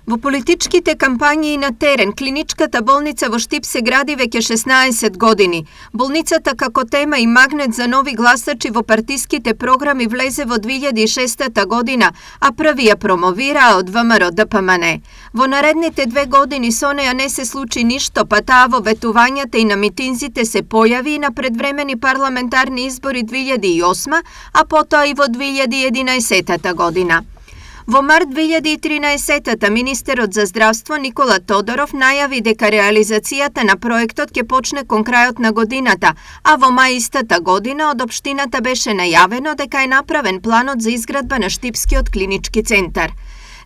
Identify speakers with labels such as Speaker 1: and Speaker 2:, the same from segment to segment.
Speaker 1: Во политичките кампањи и на терен, клиничката болница во Штип се гради веќе 16 години. Болницата како тема и магнет за нови гласачи во партиските програми влезе во 2006 година, а први ја промовираа од ВМРО ДПМН. Во наредните 2 години со неја не се случи ништо, па таа во ветувањата и на митинзите се појави и на предвремени парламентарни избори 2008, а потоа и во 2011 година. Во март 2013 министерот за здравство Никола Тодоров најави дека реализацијата на проектот ќе почне кон крајот на годината, а во мај истата година од општината беше најавено дека е направен планот за изградба на Штипскиот клинички центар.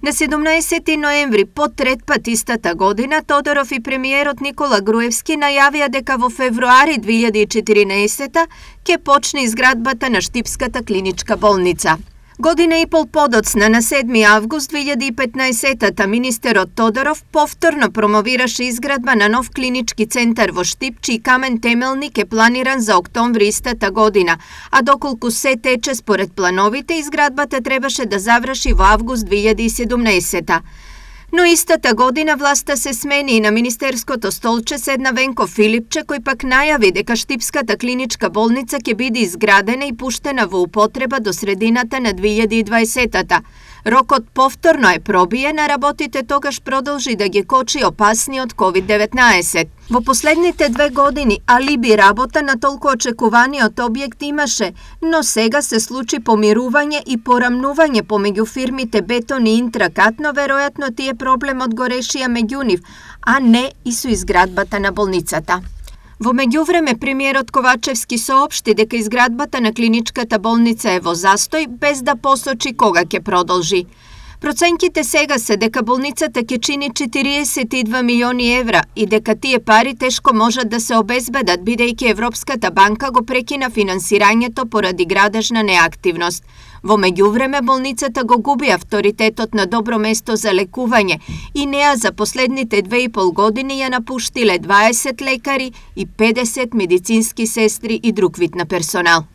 Speaker 1: На 17 ноември, по трет пат истата година, Тодоров и премиерот Никола Груевски најавија дека во февруари 2014 ќе почне изградбата на Штипската клиничка болница. Година и пол подоцна, на 7 август 2015 министерот Тодоров повторно промовираше изградба на нов клинички центар во Штип, чиј камен темелник е планиран за октомври истата година, а доколку се тече според плановите, изградбата требаше да заврши во август 2017. Но истата година власта се смени и на министерското столче седна Венко Филипче, кој пак најави дека Штипската клиничка болница ќе биде изградена и пуштена во употреба до средината на 2020-та. Рокот повторно е пробиен, а работите тогаш продолжи да ги кочи опасниот COVID-19. Во последните 2 години алиби работа на толку очекуваниот објект имаше, но сега се случи помирување и порамнување помеѓу фирмите Бетон и Интракат, но веројатно тие проблемот го решија меѓу нив, а не и со изградбата на болницата. Во меѓувреме, премиерот Ковачевски соопшти дека изградбата на клиничката болница е во застој, без да посочи кога ќе продолжи. Проценките сега се дека болницата ќе чини 42 милиони евра и дека тие пари тешко можат да се обезбедат, бидејќи Европската банка го прекина финансирањето поради градежна неактивност. Во меѓувреме, болницата го губи авторитетот на добро место за лекување и неа за последните 2,5 години ја напуштиле 20 лекари и 50 медицински сестри и друг вид на персонал.